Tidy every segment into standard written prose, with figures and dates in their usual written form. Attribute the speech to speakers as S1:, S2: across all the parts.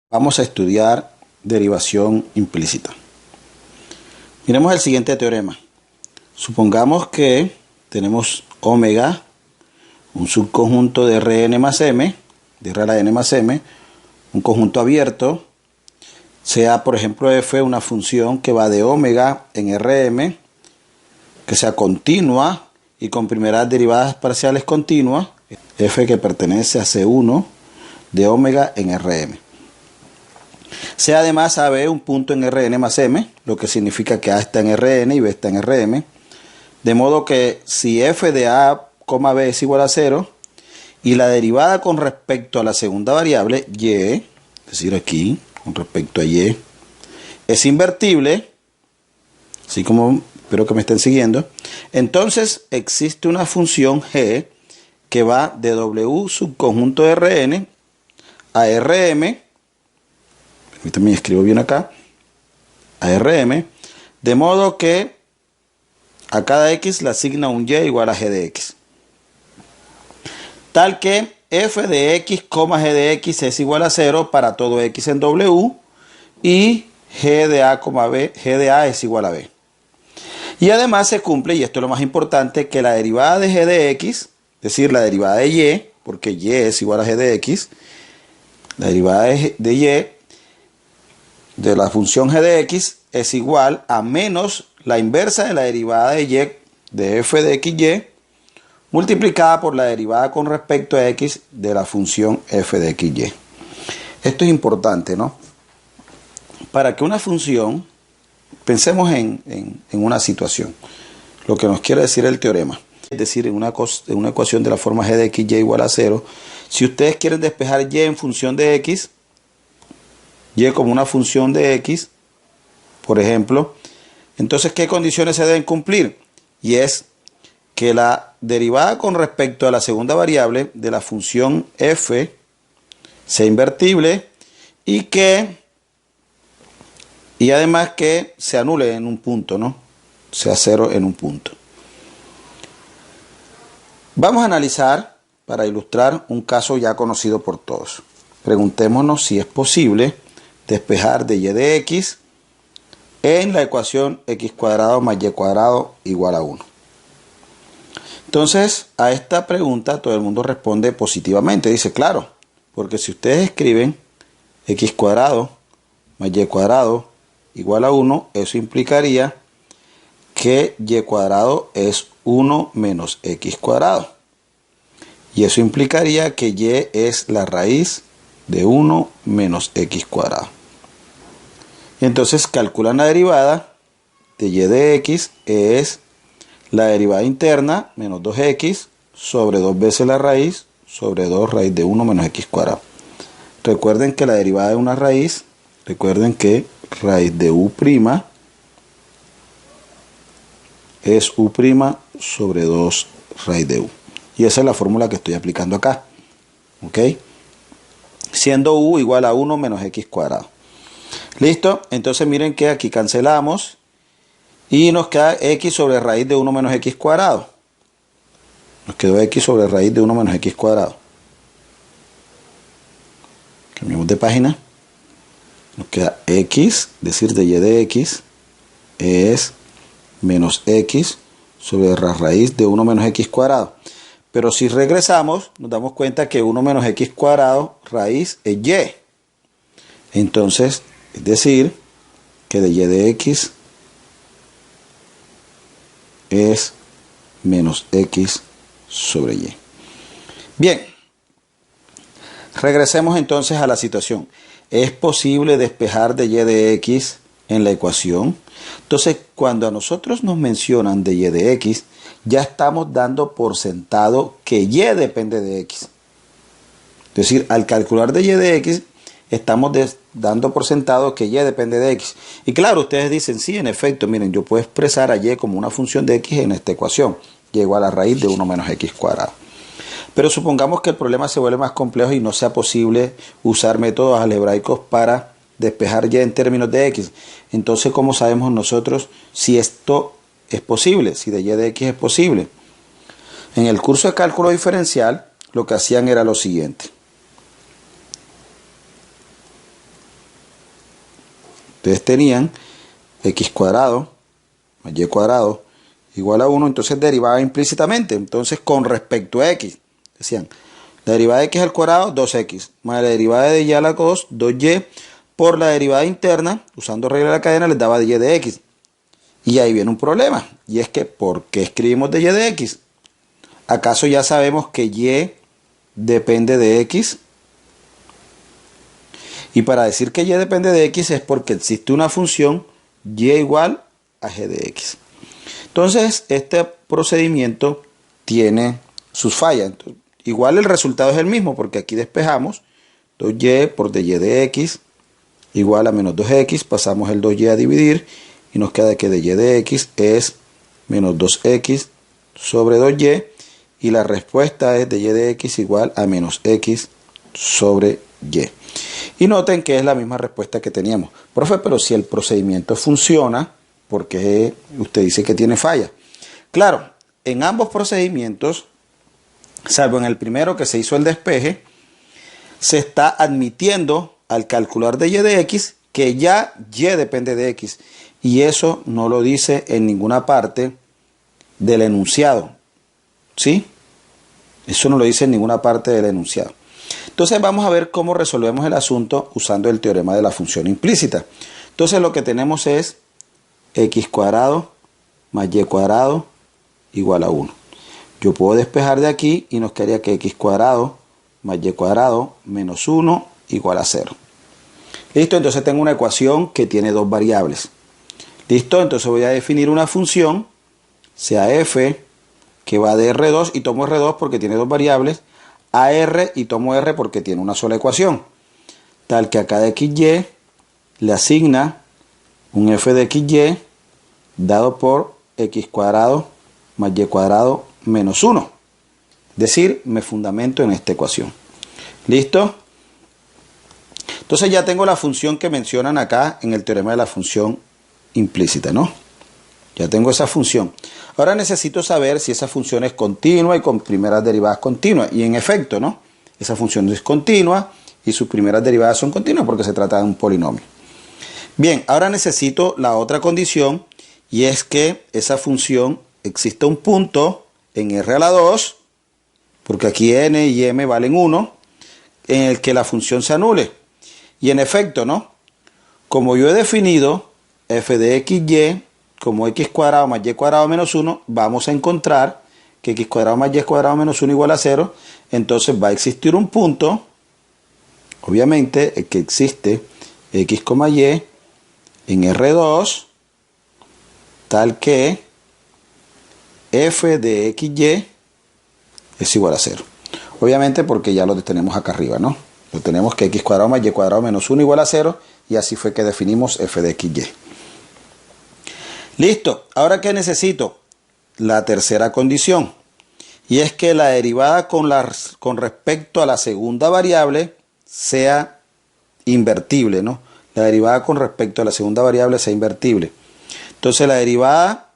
S1: Vamos a estudiar derivación implícita. Miremos el siguiente teorema. Supongamos que tenemos omega, un subconjunto de Rn más m, de R a la n más m, un conjunto abierto, sea por ejemplo f una función que va de omega en Rm, que sea continua y con primeras derivadas parciales continuas, f que pertenece a C1 de omega en Rm. Sea además AB un punto en Rn más m, lo que significa que A está en Rn y B está en Rm, de modo que si f de A, B es igual a 0 y la derivada con respecto a la segunda variable, y, es decir aquí, con respecto a y, es invertible, así como espero que me estén siguiendo, entonces existe una función g que va de W subconjunto de Rn a Rm, permítanme escribo bien acá, a Rm, de modo que a cada x le asigna un y igual a g de x. Tal que f de x, g de x es igual a 0 para todo x en W y g de a, b, g de a es igual a b. Y además se cumple, y esto es lo más importante, que la derivada de g de x, es decir, la derivada de y, porque y es igual a g de x, la derivada de y de la función g de x es igual a menos la inversa de la derivada de y de f de xy multiplicada por la derivada con respecto a x de la función f de xy. Esto es importante, ¿no? Para que una función, pensemos en una situación, lo que nos quiere decir el teorema, es decir, en una ecuación de la forma g de xy igual a 0, si ustedes quieren despejar y en función de x, y como una función de x, por ejemplo, entonces, ¿qué condiciones se deben cumplir? Y es que la derivada con respecto a la segunda variable de la función f sea invertible y además que se anule en un punto, ¿no? Sea 0 en un punto. Vamos a analizar, para ilustrar, un caso ya conocido por todos. Preguntémonos si es posible despejar de y de x en la ecuación x cuadrado más y cuadrado igual a 1. Entonces, a esta pregunta todo el mundo responde positivamente. Dice, claro, porque si ustedes escriben x cuadrado más y cuadrado igual a 1, eso implicaría que y cuadrado es 1 menos x cuadrado. Y eso implicaría que y es la raíz de 1 menos x cuadrado. Y entonces calculan la derivada de y de x, es la derivada interna menos 2x sobre 2 veces la raíz sobre 2 raíz de 1 menos x cuadrado. Recuerden que la derivada de una raíz, recuerden que raíz de u' es u' sobre 2 raíz de u. Y esa es la fórmula que estoy aplicando acá. ¿Ok? Siendo u igual a 1 menos x cuadrado. ¿Listo? Entonces miren que aquí cancelamos y nos queda x sobre raíz de 1 menos x cuadrado. Nos quedó x sobre raíz de 1 menos x cuadrado. Cambiamos de página. Nos queda x, es decir, de y de x es menos x sobre la raíz de 1 menos x cuadrado. Pero si regresamos, nos damos cuenta que 1 menos x cuadrado raíz es y. Entonces, es decir, que de y de x es menos x sobre y. Bien, regresemos entonces a la situación. ¿Es posible despejar de y de x en la ecuación? Entonces, cuando a nosotros nos mencionan de y de x, ya estamos dando por sentado que y depende de x. Es decir, al calcular de y de x, estamos dando por sentado que y depende de x. Y claro, ustedes dicen, sí, en efecto, miren, yo puedo expresar a y como una función de x en esta ecuación. Y igual a la raíz de 1 menos x cuadrado. Pero supongamos que el problema se vuelve más complejo y no sea posible usar métodos algebraicos para despejar y en términos de x. Entonces, ¿cómo sabemos nosotros si esto es posible? Si de y de x es posible. En el curso de cálculo diferencial, lo que hacían era lo siguiente. Ustedes tenían x cuadrado más y cuadrado igual a 1, entonces derivaba implícitamente. Entonces, con respecto a x, decían, la derivada de x al cuadrado, 2x, más la derivada de y a la 2, 2y, por la derivada interna, usando regla de la cadena, les daba dy de x. Y ahí viene un problema, y es que, ¿por qué escribimos dy de x? ¿Acaso ya sabemos que y depende de x? Y para decir que y depende de x es porque existe una función y igual a g de x. Entonces, este procedimiento tiene sus fallas. Entonces, igual el resultado es el mismo, porque aquí despejamos 2y por dy de x igual a menos 2x, pasamos el 2y a dividir y nos queda que dy de x es menos 2x sobre 2y y la respuesta es dy de x igual a menos x sobre y. Y noten que es la misma respuesta que teníamos. Profe, pero si el procedimiento funciona, ¿por qué usted dice que tiene falla? Claro, en ambos procedimientos, salvo en el primero que se hizo el despeje, se está admitiendo al calcular de y de x que ya y depende de x. Y eso no lo dice en ninguna parte del enunciado. ¿Sí? Eso no lo dice en ninguna parte del enunciado. Entonces vamos a ver cómo resolvemos el asunto usando el teorema de la función implícita. Entonces lo que tenemos es x cuadrado más y cuadrado igual a 1. Yo puedo despejar de aquí y nos quedaría que x cuadrado más y cuadrado menos 1 igual a 0. ¿Listo? Entonces tengo una ecuación que tiene dos variables. ¿Listo? Entonces voy a definir una función, sea f, que va de R2 y tomo R2 porque tiene dos variables, a R y tomo R porque tiene una sola ecuación. Tal que a cada xy le asigna un f de xy dado por x cuadrado más y cuadrado menos 1. Es decir, me fundamento en esta ecuación. ¿Listo? Entonces ya tengo la función que mencionan acá en el teorema de la función implícita, ¿no? Ya tengo esa función. Ahora necesito saber si esa función es continua y con primeras derivadas continuas. Y en efecto, ¿no? Esa función es continua y sus primeras derivadas son continuas porque se trata de un polinomio. Bien, ahora necesito la otra condición y es que esa función exista un punto en R a la 2, porque aquí n y m valen 1, en el que la función se anule. Y en efecto, ¿no? Como yo he definido f de xy como x cuadrado más y cuadrado menos 1, vamos a encontrar que x cuadrado más y cuadrado menos 1 igual a 0. Entonces va a existir un punto, obviamente, que existe x, y en R2, tal que f de xy es igual a 0. Obviamente porque ya lo tenemos acá arriba, ¿no? Lo tenemos que x cuadrado más y cuadrado menos 1 igual a 0 y así fue que definimos f de xy. Listo, ahora ¿qué necesito? La tercera condición, y es que la derivada con respecto a la segunda variable sea invertible, ¿no? La derivada con respecto a la segunda variable sea invertible. Entonces la derivada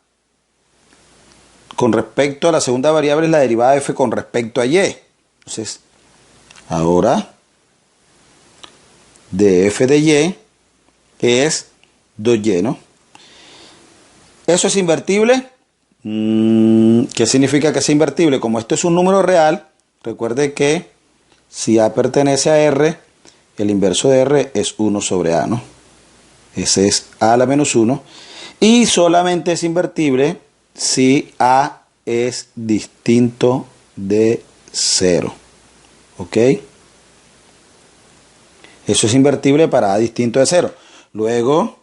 S1: con respecto a la segunda variable es la derivada de f con respecto a y. Entonces, ahora de f de y es 2y, ¿no? ¿Eso es invertible? ¿Qué significa que es invertible? Como esto es un número real, recuerde que si a pertenece a r, el inverso de r es 1 sobre a, ¿no? Ese es a a la menos 1. Y solamente es invertible si a es distinto de 0. ¿Ok? Eso es invertible para a distinto de 0. Luego,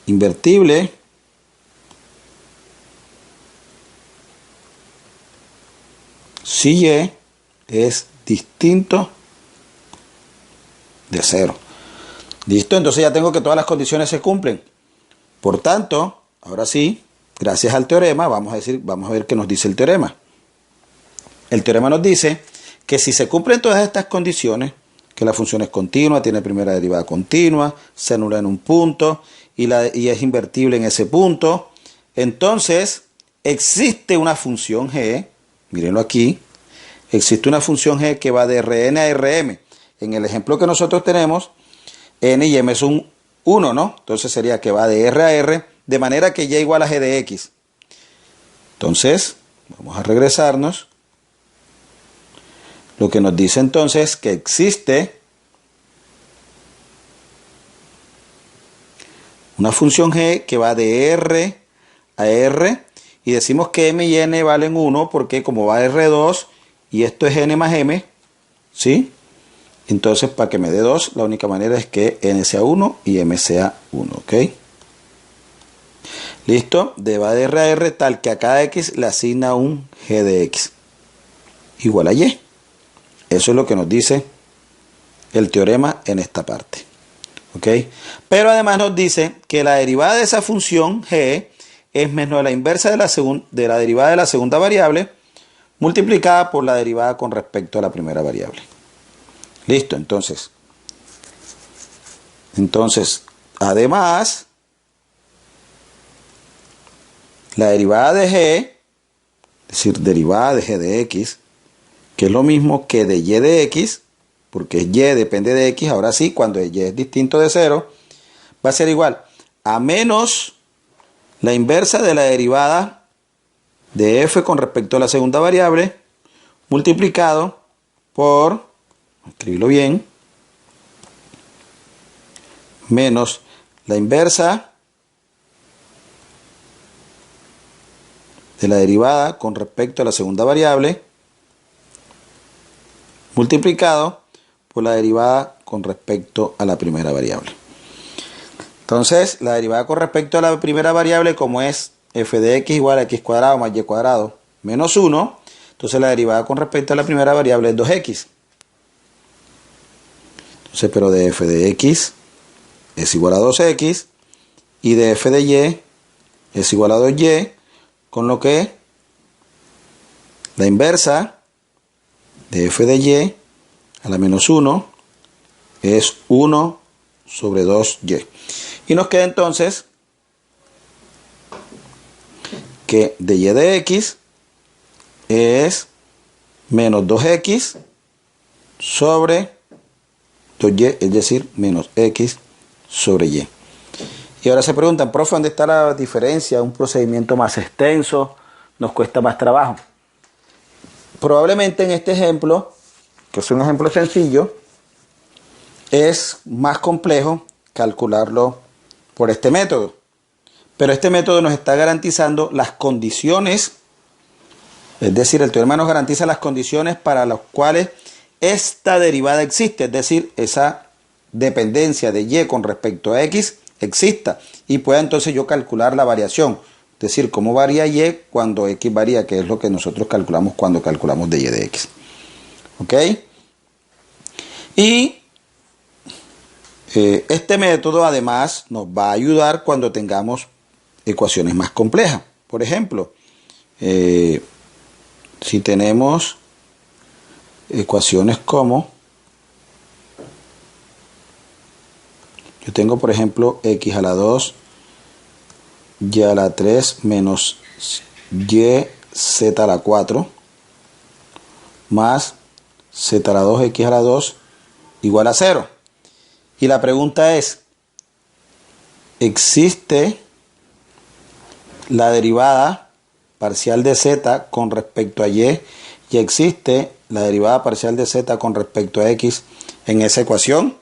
S1: invertible si y es distinto de 0. ¿Listo? Entonces ya tengo que todas las condiciones se cumplen. Por tanto, ahora sí, gracias al teorema, vamos a ver qué nos dice el teorema. El teorema nos dice que si se cumplen todas estas condiciones, que la función es continua, tiene primera derivada continua, se anula en un punto y es invertible en ese punto, entonces existe una función g, mírenlo aquí, existe una función g que va de Rn a Rm. En el ejemplo que nosotros tenemos, n y m son 1, ¿no? Entonces sería que va de R a R, de manera que Y igual a G de X. Entonces, vamos a regresarnos. Lo que nos dice entonces que existe una función G que va de R a R y decimos que M y N valen 1 porque como va R2 y esto es N más M, ¿sí? Entonces para que me dé 2 la única manera es que N sea 1 y M sea 1, ¿ok? Listo, va de R a R tal que a cada X le asigna un G de X igual a Y. Eso es lo que nos dice el teorema en esta parte. ¿Ok? Pero además nos dice que la derivada de esa función G es menos la inversa de la derivada de la segunda variable multiplicada por la derivada con respecto a la primera variable. Listo, entonces además, la derivada de G, es decir, derivada de G de X, que es lo mismo que de Y de X, porque Y depende de X, ahora sí, cuando Y es distinto de 0, va a ser igual a menos la inversa de la derivada de F con respecto a la segunda variable, multiplicado por, escribirlo bien, menos la inversa de la derivada con respecto a la segunda variable, multiplicado por la derivada con respecto a la primera variable. Entonces, la derivada con respecto a la primera variable, como es f de x igual a x cuadrado más y cuadrado menos 1, entonces la derivada con respecto a la primera variable es 2x. Entonces, pero de f de x es igual a 2x y de f de y es igual a 2y, con lo que la inversa de f de y a la menos 1 es 1 sobre 2y. Y nos queda entonces que de y de x es menos 2x sobre 2y, es decir, menos x sobre y. Y ahora se preguntan, profe, ¿dónde está la diferencia? Un procedimiento más extenso, nos cuesta más trabajo. Probablemente en este ejemplo, que es un ejemplo sencillo, es más complejo calcularlo por este método. Pero este método nos está garantizando las condiciones, es decir, el teorema nos garantiza las condiciones para las cuales esta derivada existe, es decir, esa dependencia de y con respecto a x exista y pueda entonces yo calcular la variación, es decir, cómo varía y cuando x varía, que es lo que nosotros calculamos cuando calculamos de y de x. ¿Ok? Y este método además nos va a ayudar cuando tengamos ecuaciones más complejas. Por ejemplo, si tenemos ecuaciones como, yo tengo por ejemplo x a la 2 y a la 3 menos y z a la 4 más z a la 2 x a la 2 igual a 0. Y la pregunta es, ¿existe la derivada parcial de z con respecto a y existe la derivada parcial de z con respecto a x en esa ecuación?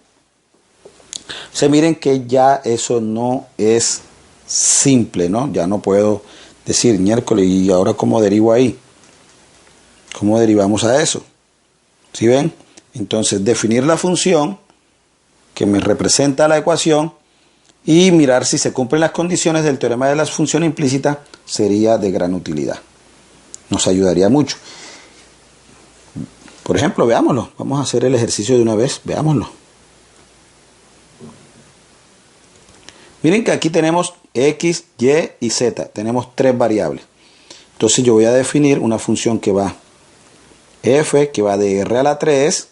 S1: Se miren que ya eso no es simple, ¿no? Ya no puedo decir miércoles y ahora cómo derivo ahí. ¿Cómo derivamos a eso? ¿Sí ven? Entonces definir la función que me representa la ecuación y mirar si se cumplen las condiciones del teorema de la función implícita sería de gran utilidad. Nos ayudaría mucho. Por ejemplo, veámoslo. Vamos a hacer el ejercicio de una vez. Veámoslo. Miren que aquí tenemos x, y y z. Tenemos tres variables. Entonces yo voy a definir una función que va f, que va de r a la 3,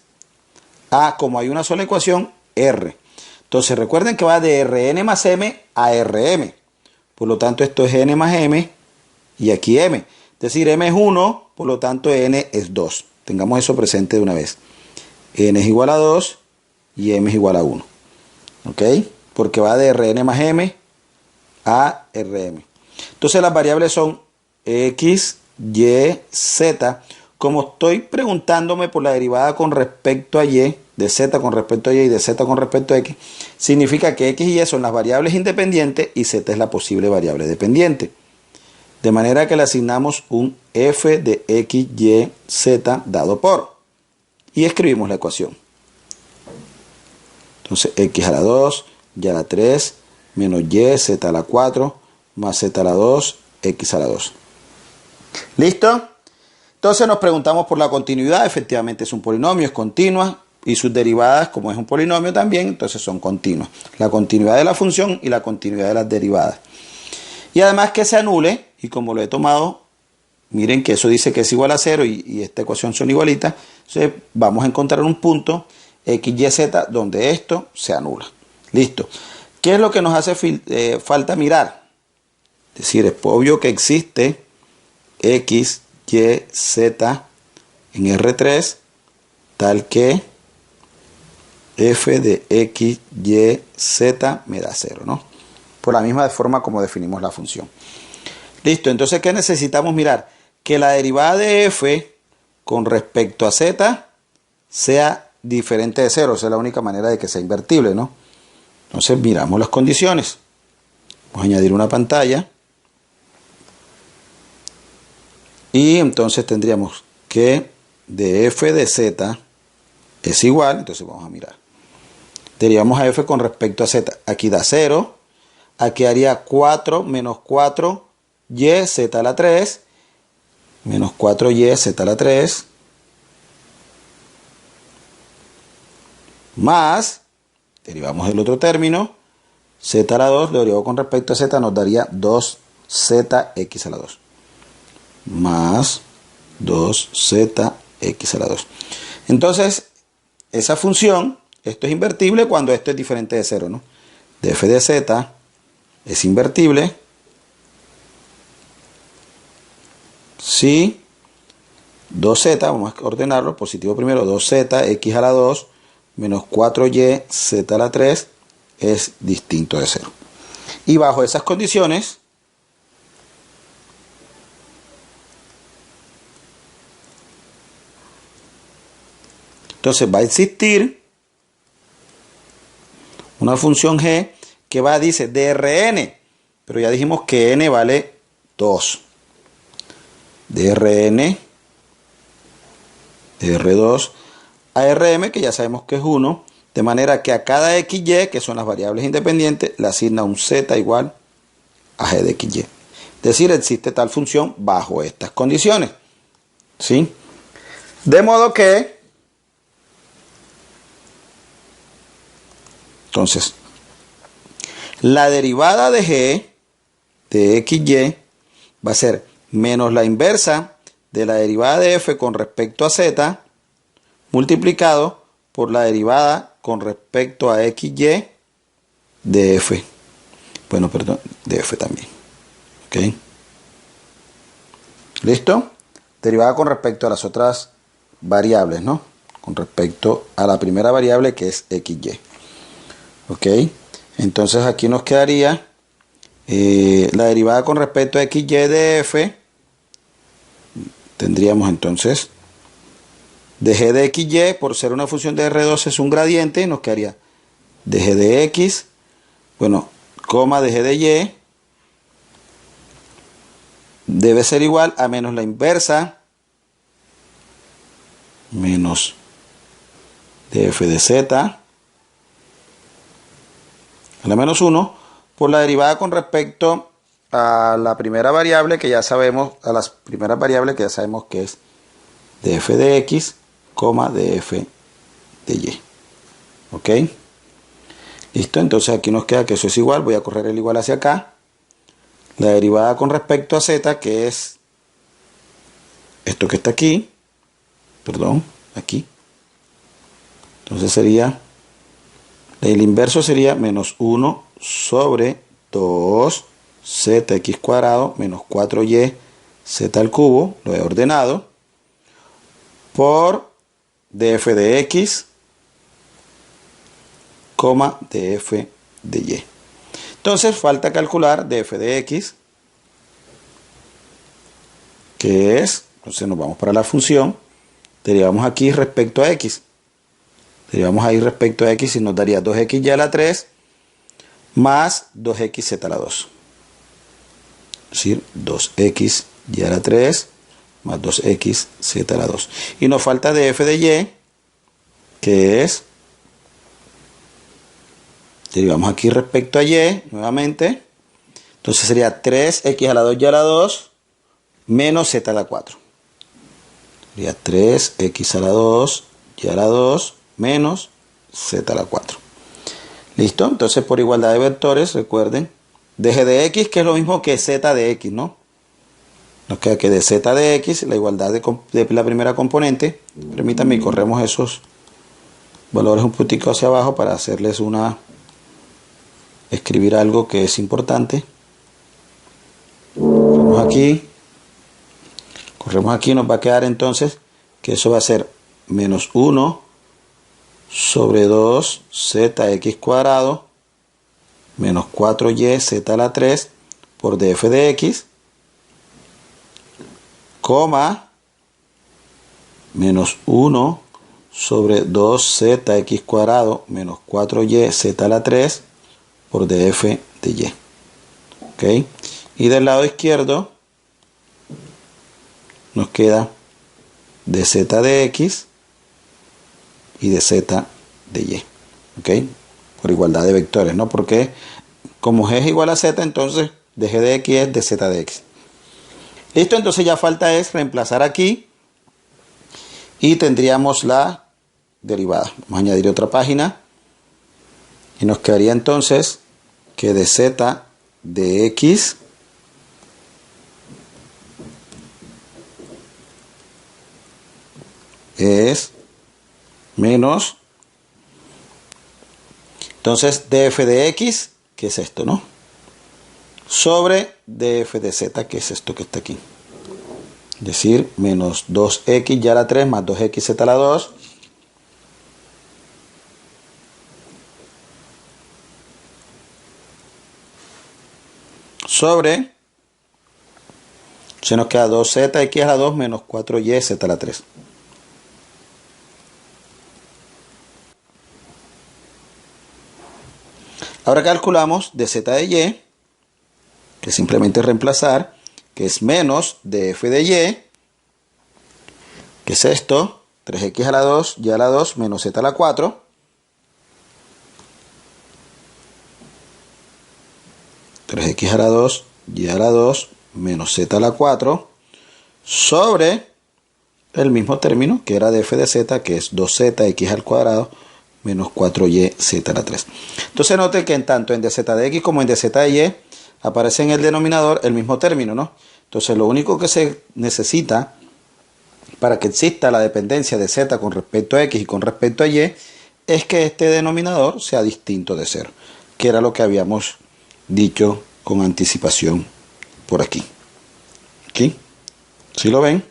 S1: a, como hay una sola ecuación, r. Entonces recuerden que va de Rn más m a Rm. Por lo tanto esto es n más m y aquí m. Es decir, m es 1, por lo tanto n es 2. Tengamos eso presente de una vez. N es igual a 2 y m es igual a 1. ¿Ok? porque va de Rn más m a Rm. Entonces las variables son x, y, z. Como estoy preguntándome por la derivada con respecto a y, de z con respecto a y de z con respecto a x, significa que x y y son las variables independientes y z es la posible variable dependiente. De manera que le asignamos un f de x, y, z dado por. Y escribimos la ecuación. Entonces x a la 2, y a la 3, menos y, z a la 4, más z a la 2, x a la 2. ¿Listo? Entonces nos preguntamos por la continuidad. Efectivamente es un polinomio, es continua. Y sus derivadas, como es un polinomio también, entonces son continuas. La continuidad de la función y la continuidad de las derivadas. Y además que se anule, y como lo he tomado, miren que eso dice que es igual a 0 y esta ecuación son igualitas. Entonces vamos a encontrar un punto x, y, z donde esto se anula. Listo. ¿Qué es lo que nos hace falta mirar? Es decir, es obvio que existe x, y, z en R3 tal que f de x, y, z me da 0, ¿no? Por la misma forma como definimos la función. Listo, entonces ¿qué necesitamos mirar? Que la derivada de f con respecto a z sea diferente de 0, esa es la única manera de que sea invertible, ¿no? Entonces miramos las condiciones. Vamos a añadir una pantalla. Y entonces tendríamos que de f de z es igual, entonces vamos a mirar. Derivamos a f con respecto a z. Aquí da 0. Aquí haría 4 menos 4 y z a la 3. Menos 4y z a la 3. Más, derivamos el otro término, z a la 2, lo derivamos con respecto a z, nos daría 2zx a la 2. Más 2zx a la 2. Entonces, esa función, esto es invertible cuando esto es diferente de 0, ¿no? De f de z es invertible si 2z, vamos a ordenarlo, positivo primero, 2zx a la 2 menos 4y z a la 3 es distinto de 0. Y bajo esas condiciones, entonces va a existir una función g que va, dice, de Rn, pero ya dijimos que n vale 2. De Rn, de R2 a Rm, que ya sabemos que es 1, de manera que a cada xy, que son las variables independientes, le asigna un z igual a g de xy. Es decir, existe tal función bajo estas condiciones. ¿Sí? De modo que, entonces, la derivada de g de xy va a ser menos la inversa de la derivada de f con respecto a z multiplicado por la derivada con respecto a xy de f. Bueno, perdón, de f también. ¿Ok? ¿Listo? Derivada con respecto a las otras variables, ¿no? Con respecto a la primera variable que es xy. ¿Ok? Entonces aquí nos quedaría la derivada con respecto a xy de f. Tendríamos entonces de g de xy, por ser una función de R2 es un gradiente, nos quedaría de g de x, bueno, coma de g de y, debe ser igual a menos la inversa, menos de f de z, a la menos 1, por la derivada con respecto a la primera variable que ya sabemos, a las primeras variables que ya sabemos que es de f de x, coma de f de y. ¿Ok? Listo, entonces aquí nos queda que eso es igual, voy a correr el igual hacia acá. La derivada con respecto a z, que es esto que está aquí, perdón, aquí. Entonces sería, el inverso sería menos 1 sobre 2zx cuadrado menos 4y z al cubo, lo he ordenado, por df de x, coma df de y. Entonces falta calcular df de x, que es, entonces nos vamos para la función, derivamos aquí respecto a x. Derivamos ahí respecto a x y nos daría 2xy a la 3 más 2xz a la 2. Es decir, 2xy a la 3 más 2xz a la 2. Y nos falta df de y, que es, derivamos aquí respecto a y nuevamente. Entonces sería 3x a la 2 y a la 2 menos z a la 4. Sería 3x a la 2 y a la 2 menos z a la 4. ¿Listo? Entonces por igualdad de vectores, recuerden, dg de x, que es lo mismo que z de x, ¿no? Nos queda que de z de x, la igualdad de la primera componente. Permítanme, corremos esos valores un poquito hacia abajo para hacerles escribir algo que es importante. Corremos aquí, nos va a quedar entonces que eso va a ser menos 1 sobre 2zx cuadrado menos 4yz a la 3 por df de x, coma, menos 1 sobre 2zx cuadrado menos 4yz a la 3 por df de y. ¿Ok? Y del lado izquierdo nos queda dz de x y dz de y. ¿Ok? Por igualdad de vectores, ¿no? Porque como g es igual a z, entonces dg de x es dz de x. Listo, entonces ya falta es reemplazar aquí y tendríamos la derivada. Vamos a añadir otra página y nos quedaría entonces que dz de x es menos, entonces df de x, que es esto, ¿no? Sobre df de z, que es esto que está aquí. Es decir, menos 2x a la 3 más 2xz a la 2. Sobre, se nos queda 2zx a la 2 menos 4yz a la 3. Ahora calculamos dz de y, que es simplemente reemplazar, que es menos df de y, que es esto, 3x a la 2, y a la 2, menos z a la 4. x a la 2, y a la 2, menos z a la 4, sobre el mismo término, que era df de z, que es 2zx al cuadrado, menos 4yz a la 3. Entonces note que tanto en dz de x como en dz de y aparece en el denominador el mismo término, ¿no? Entonces lo único que se necesita para que exista la dependencia de z con respecto a x y con respecto a y es que este denominador sea distinto de 0, que era lo que habíamos dicho con anticipación por aquí. ¿Aquí? ¿Sí lo ven?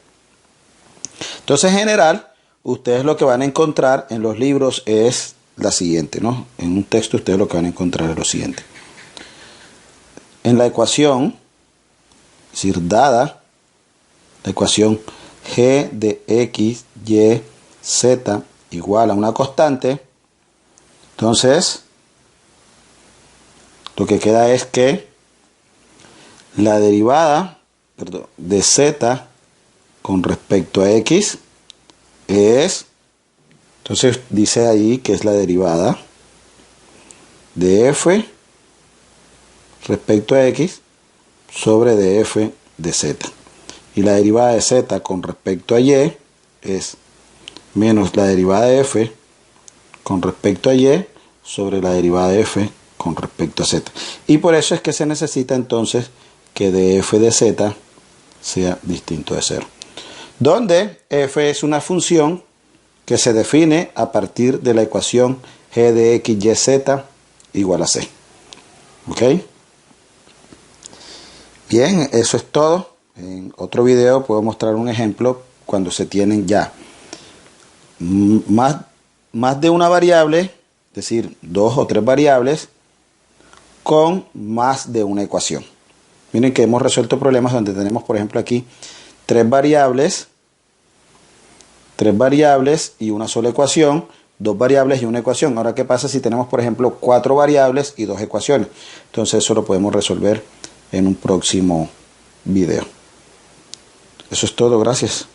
S1: Entonces en general, ustedes lo que van a encontrar en los libros es la siguiente, ¿no? En un texto ustedes lo que van a encontrar es lo siguiente. En la ecuación, es decir, dada la ecuación g de x, y, z igual a una constante, entonces lo que queda es que la derivada de z con respecto a x es, entonces dice ahí que es la derivada de f respecto a x sobre df de z. Y la derivada de z con respecto a y es menos la derivada de f con respecto a y sobre la derivada de f con respecto a z. Y por eso es que se necesita entonces que df de z sea distinto de 0. Donde f es una función que se define a partir de la ecuación g de x, y, z igual a c. ¿Ok? Bien, eso es todo. En otro video puedo mostrar un ejemplo cuando se tienen ya más de una variable, es decir, 2 o 3 variables, con más de una ecuación. Miren que hemos resuelto problemas donde tenemos, por ejemplo, aquí tres variables y una sola ecuación, dos variables y una ecuación. Ahora, ¿qué pasa si tenemos, por ejemplo, cuatro variables y dos ecuaciones? Entonces eso lo podemos resolver en un próximo video. Eso es todo, gracias.